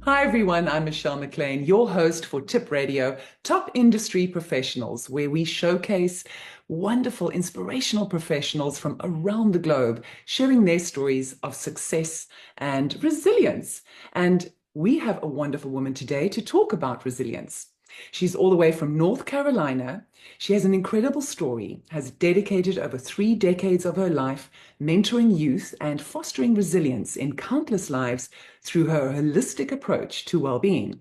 Hi, everyone. I'm Michelle McLean, your host for Tip Radio, Top Industry Professionals, where we showcase wonderful, inspirational professionals from around the globe sharing their stories of success and resilience. And we have a wonderful woman today to talk about resilience. She's all the way from North Carolina. She has an incredible story, has dedicated over 3 decades of her life mentoring youth and fostering resilience in countless lives through her holistic approach to well-being.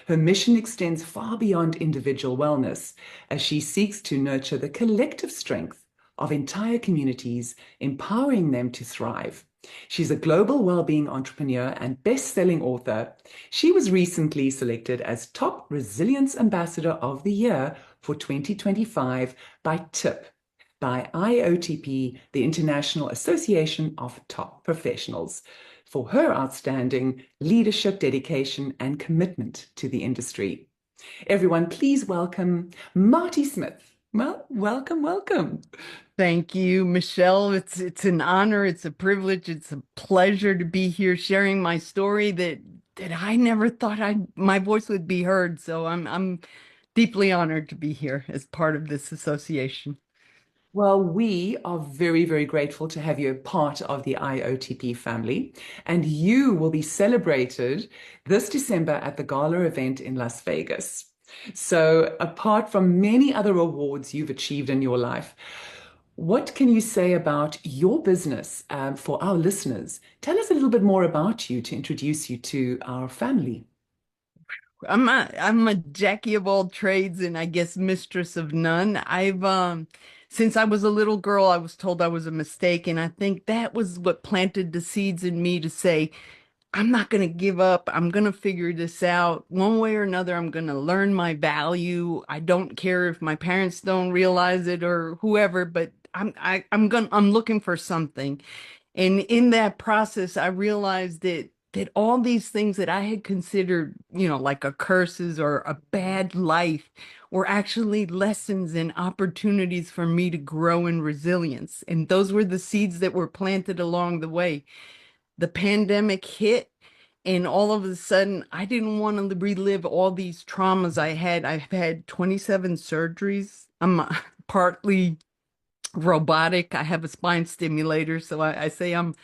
Her mission extends far beyond individual wellness as she seeks to nurture the collective strength of entire communities, empowering them to thrive. She's a global well-being entrepreneur and best-selling author. She was recently selected as Top Resilience Ambassador of the Year for 2025 by TIP, by IOTP, the International Association of Top Professionals, for her outstanding leadership, dedication, and commitment to the industry. Everyone, please welcome Martie Smith. Well, welcome, welcome. Thank you, Michelle. It's an honor, it's a privilege, it's a pleasure to be here sharing my story that I never thought my voice would be heard. So I'm deeply honored to be here as part of this association. Well, we are very, very grateful to have you a part of the IOTP family, and you will be celebrated this December at the gala event in Las Vegas. So, apart from many other awards you've achieved in your life, what can you say about your business for our listeners? Tell us a little bit more about you to introduce you to our family. I'm a Jackie of all trades and I guess mistress of none. I've since I was a little girl, I was told I was a mistake, and I think that was what planted the seeds in me to say, I'm not going to give up. I'm going to figure this out. One way or another, I'm going to learn my value. I don't care if my parents don't realize it or whoever, but I'm looking for something. And in that process, I realized that all these things that I had considered, like a curses or a bad life, were actually lessons and opportunities for me to grow in resilience. And those were the seeds that were planted along the way. The pandemic hit, and all of a sudden, I didn't want to relive all these traumas I had. I've had 27 surgeries. I'm partly robotic. I have a spine stimulator, so I say I'm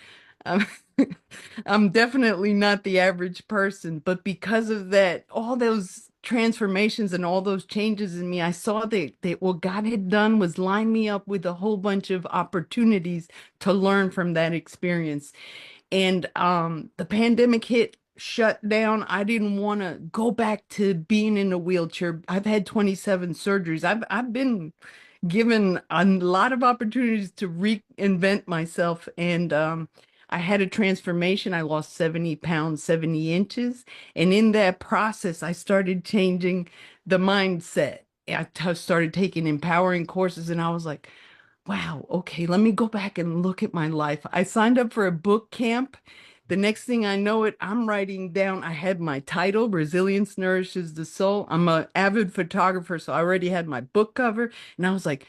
I'm definitely not the average person. But because of that, all those transformations and all those changes in me, I saw that what God had done was line me up with a whole bunch of opportunities to learn from that experience. And the pandemic hit, shut down. I didn't want to go back to being in a wheelchair. I've had 27 surgeries. I've been given a lot of opportunities to reinvent myself, and I had a transformation. I lost 70 pounds, 70 inches, and in that process, I started changing the mindset. Started taking empowering courses, and I was like, wow, okay, let me go back and look at my life. I signed up for a book camp. The next thing I know it, I'm writing down, I had my title, Resilience Nourishes the Soul. I'm an avid photographer, so I already had my book cover. And I was like,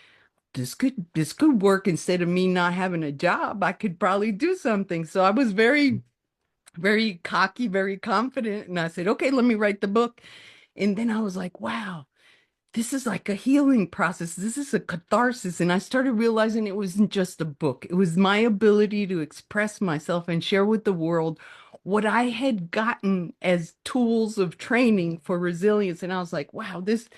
this could work instead of me not having a job. I could probably do something. So I was very, very cocky, very confident. And I said, okay, let me write the book. And then I was like, wow, this is like a healing process. This is a catharsis. And I started realizing it wasn't just a book, it was my ability to express myself and share with the world what I had gotten as tools of training for resilience. And I was like, wow, this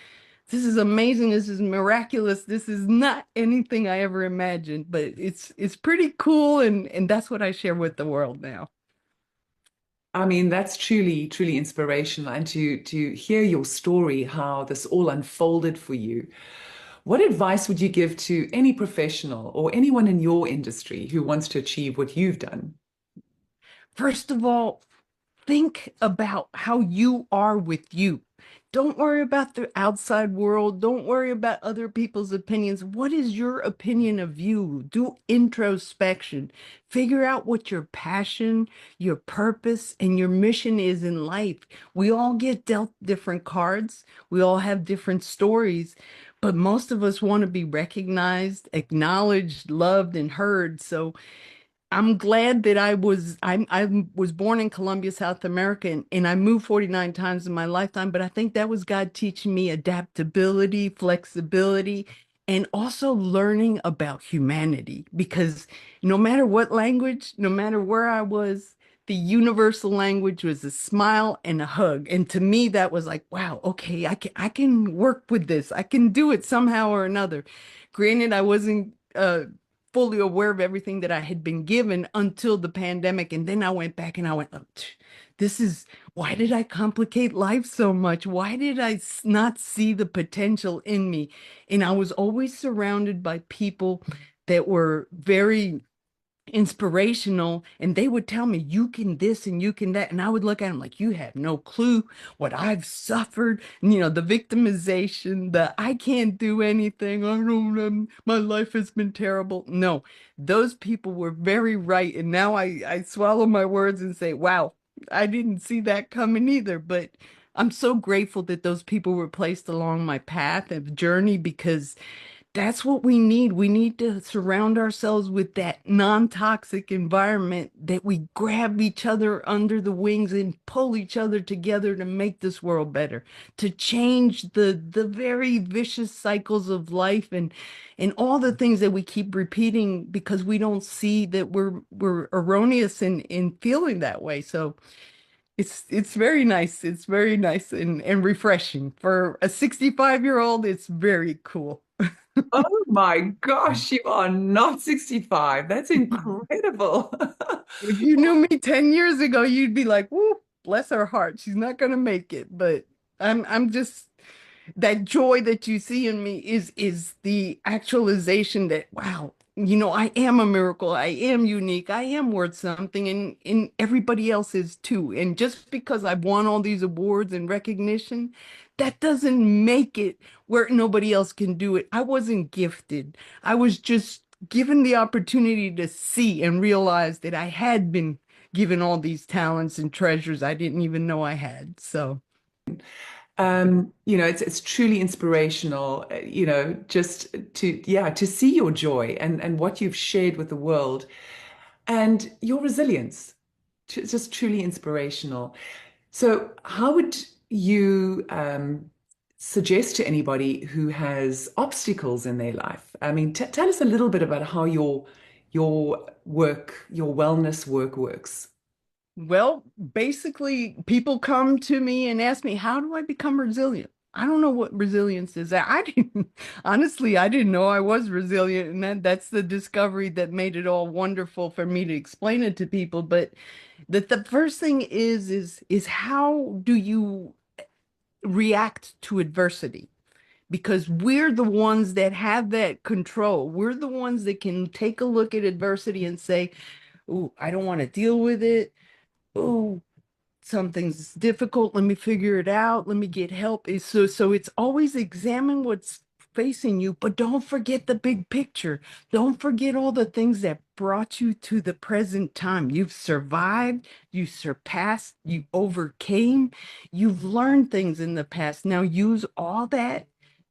is amazing. This is miraculous. This is not anything I ever imagined, but it's pretty cool, and that's what I share with the world now. I mean, that's truly, truly inspirational. And to hear your story, how this all unfolded for you. What advice would you give to any professional or anyone in your industry who wants to achieve what you've done? First of all, think about how you are with you. Don't worry about the outside world. Don't worry about other people's opinions. What is your opinion of you? Do introspection. Figure out what your passion, your purpose, and your mission is in life. We all get dealt different cards. We all have different stories, but most of us want to be recognized, acknowledged, loved, and heard. So I'm glad that I was born in Colombia, South America, and I moved 49 times in my lifetime, but I think that was God teaching me adaptability, flexibility, and also learning about humanity. Because no matter what language, no matter where I was, the universal language was a smile and a hug. And to me, that was like, wow, okay, I can work with this. I can do it somehow or another. Granted, I wasn't fully aware of everything that I had been given until the pandemic. And then I went back and I went, oh, this is why did I complicate life so much? Why did I not see the potential in me? And I was always surrounded by people that were very inspirational, and they would tell me you can this and you can that, and I would look at them like, you have no clue what I've suffered. And, the victimization, the I can't do anything, I don't my life has been terrible. No, those people were very right, and now I swallow my words and say, wow, I didn't see that coming either. But I'm so grateful that those people were placed along my path of journey, because that's what we need. We need to surround ourselves with that non-toxic environment, that we grab each other under the wings and pull each other together to make this world better, to change the very vicious cycles of life, and all the things that we keep repeating because we don't see that we're erroneous in feeling that way. So it's very nice. It's very nice and refreshing. For a 65-year-old, it's very cool. Oh my gosh, you are not 65. That's incredible. If you knew me 10 years ago, you'd be like, "Whoop, bless her heart. She's not gonna make it." But I'm just that joy that you see in me is the actualization that, wow, I am a miracle. I am unique. I am worth something, and everybody else is too. And just because I've won all these awards and recognition, that doesn't make it where nobody else can do it. I wasn't gifted. I was just given the opportunity to see and realize that I had been given all these talents and treasures I didn't even know I had. So. It's truly inspirational, just to see your joy and what you've shared with the world and your resilience. It's just truly inspirational. So, how would you suggest to anybody who has obstacles in their life? I mean, t tell us a little bit about how your work, your wellness work works. Well, basically, people come to me and ask me, how do I become resilient? I don't know what resilience is. I didn't, honestly, I didn't know I was resilient. And that's the discovery that made it all wonderful for me to explain it to people. But the first thing is how do you react to adversity? Because we're the ones that have that control. We're the ones that can take a look at adversity and say, "Ooh, I don't want to deal with it. Oh, something's difficult. Let me figure it out. Let me get help." So it's always examine what's facing you, but don't forget the big picture. Don't forget all the things that brought you to the present time. You've survived, you surpassed, you overcame, you've learned things in the past. Now use all that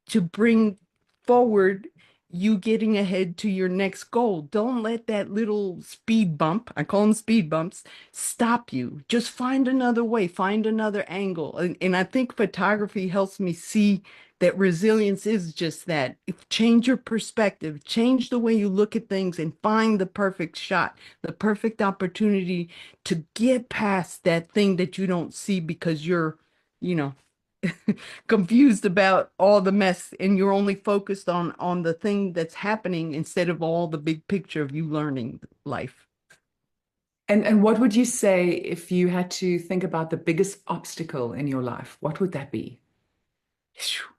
to bring forward you getting ahead to your next goal. Don't let that little speed bump, I call them speed bumps, stop you. Just find another way, find another angle. And I think photography helps me see that resilience is just that. Change your perspective, change the way you look at things, and find the perfect shot, the perfect opportunity to get past that thing that you don't see because you're, you know, confused about all the mess, and you're only focused on the thing that's happening instead of all the big picture of you learning life. And what would you say if you had to think about the biggest obstacle in your life? What would that be?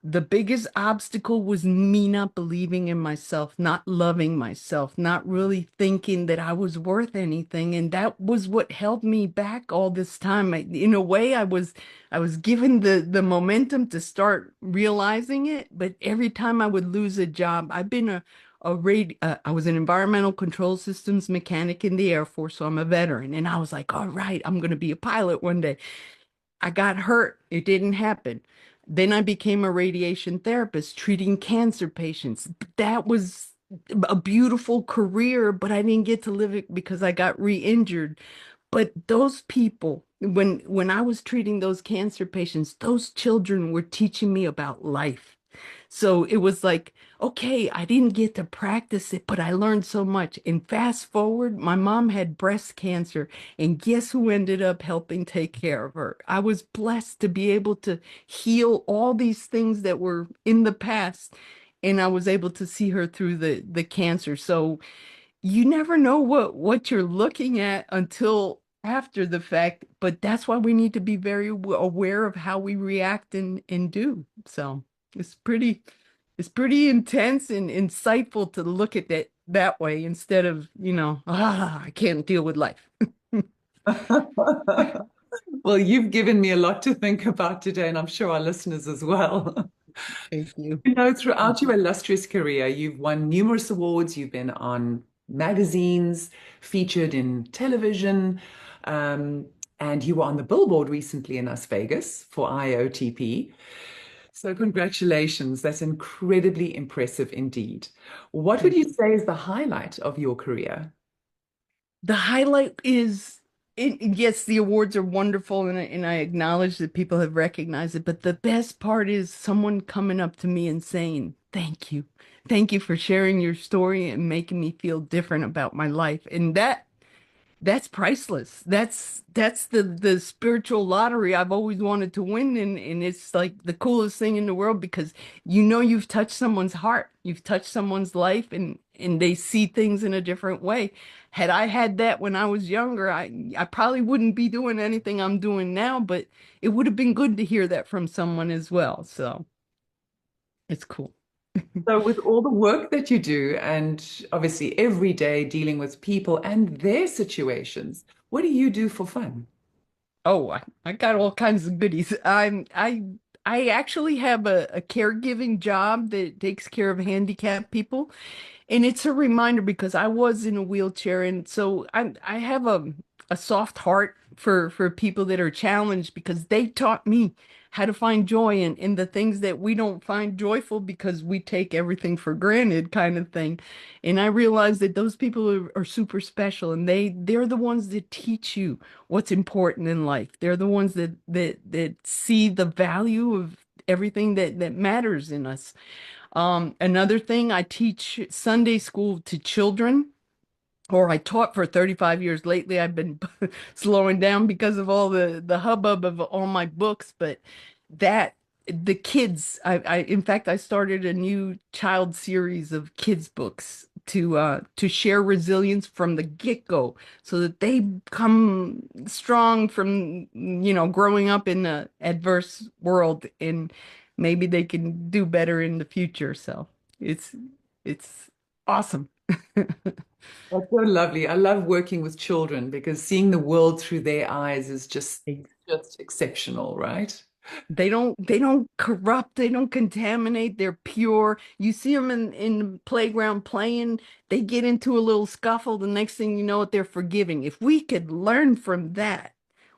The biggest obstacle was me not believing in myself, not loving myself, not really thinking that I was worth anything. And that was what held me back all this time. In a way, I was given the momentum to start realizing it, but every time I would lose a job, I've been I was an environmental control systems mechanic in the Air Force, so I'm a veteran. And I was like, all right, I'm going to be a pilot one day. I got hurt. It didn't happen. Then I became a radiation therapist treating cancer patients. That was a beautiful career, but I didn't get to live it because I got re-injured. But those people, when I was treating those cancer patients, those children were teaching me about life. So it was like, okay, I didn't get to practice it, but I learned so much. And fast forward, my mom had breast cancer, and guess who ended up helping take care of her? I was blessed to be able to heal all these things that were in the past, and I was able to see her through the cancer. So you never know what you're looking at until after the fact, but that's why we need to be very aware of how we react and do. So it's pretty it's pretty intense and insightful to look at that way instead of, I can't deal with life. Well, you've given me a lot to think about today, and I'm sure our listeners as well. Thank you. You know, throughout your illustrious career, you've won numerous awards. You've been on magazines, featured in television, um, and you were on the billboard recently in Las Vegas for IOTP. So, congratulations. That's incredibly impressive indeed. What would Thank you you. say is the highlight of your career? The highlight is yes, the awards are wonderful and I acknowledge that people have recognized it, but the best part is someone coming up to me and saying, "Thank you. Thank you for sharing your story and making me feel different about my life." And that's priceless. That's the spiritual lottery I've always wanted to win, and it's like the coolest thing in the world because you've touched someone's heart, you've touched someone's life, and they see things in a different way. Had I had that when I was younger, I probably wouldn't be doing anything I'm doing now, but it would have been good to hear that from someone as well. So it's cool. So, with all the work that you do, and obviously every day dealing with people and their situations, what do you do for fun? Oh, I got all kinds of goodies. I actually have a caregiving job that takes care of handicapped people. And it's a reminder because I was in a wheelchair, and so I have a soft heart for people that are challenged because they taught me how to find joy in the things that we don't find joyful because we take everything for granted kind of thing. And I realized that those people are super special and they're the ones that teach you what's important in life. They're the ones that see the value of everything that matters in us. Another thing, I teach Sunday school to children, or I taught for 35 years. Lately, I've been slowing down because of all the hubbub of all my books, but that the kids, in fact, I started a new child series of kids books to share resilience from the get-go so that they come strong from, growing up in the adverse world and maybe they can do better in the future. So it's it's awesome. That's so lovely. I love working with children because seeing the world through their eyes is just exceptional, right? They don't corrupt, they don't contaminate, they're pure. You see them in the playground playing, they get into a little scuffle, the next thing you know it, they're forgiving. If we could learn from that,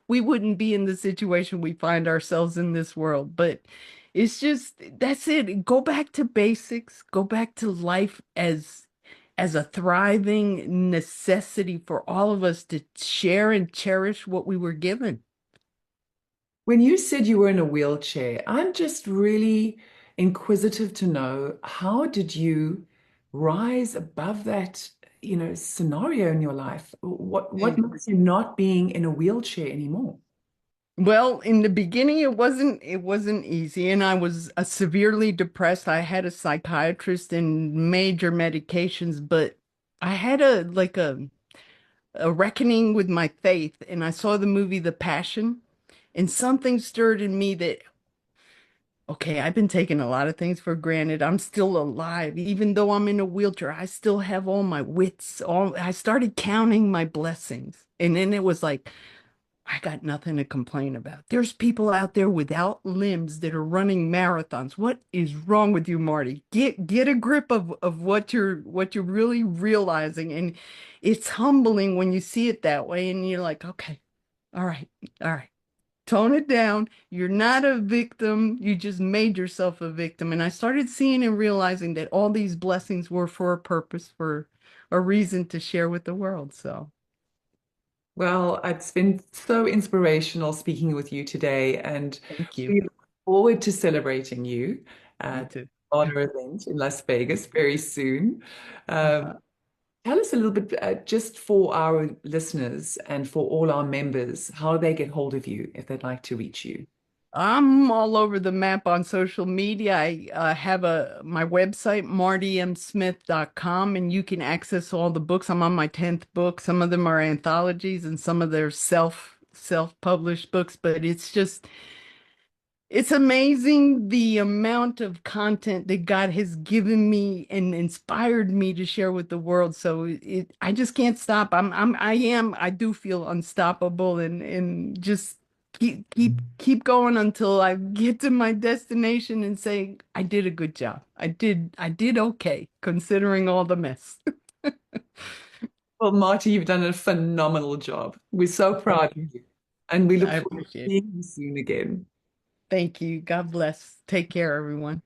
we wouldn't be in the situation we find ourselves in this world. But it's just that's it. Go back to basics, go back to life as a thriving necessity for all of us to share and cherish what we were given. When you said you were in a wheelchair, I'm just really inquisitive to know how did you rise above that, scenario in your life? What makes you not being in a wheelchair anymore? Well, in the beginning, it wasn't easy, and I was severely depressed. I had a psychiatrist and major medications, but I had a reckoning with my faith, and I saw the movie The Passion, and something stirred in me that, okay, I've been taking a lot of things for granted. I'm still alive, even though I'm in a wheelchair. I still have all my wits. All I started counting my blessings, and then it was like, I got nothing to complain about. There's people out there without limbs that are running marathons. What is wrong with you, Martie? Get a grip of what you're really realizing. And it's humbling when you see it that way and you're like, okay, all right, all right. Tone it down. You're not a victim. You just made yourself a victim. And I started seeing and realizing that all these blessings were for a purpose, for a reason to share with the world. So Well, it's been so inspirational speaking with you today, and thank you. we look forward to celebrating you Me at the too. honor event in Las Vegas very soon. Um, Uh-huh. Tell us a little bit, just for our listeners and for all our members, how they get hold of you if they'd like to reach you. I'm all over the map on social media. I have my website, martiemsmith.com, and you can access all the books. I'm on my 10th book. Some of them are anthologies and some of their self-published books, but it's amazing the amount of content that God has given me and inspired me to share with the world. So I just can't stop. I do feel unstoppable and just keep going until I get to my destination and say, I did a good job. I did okay considering all the mess. Well, Marty, you've done a phenomenal job. We're so Thank proud of you. you, and we look I forward to appreciate it. seeing you soon again. Thank you. God bless. Take care, everyone.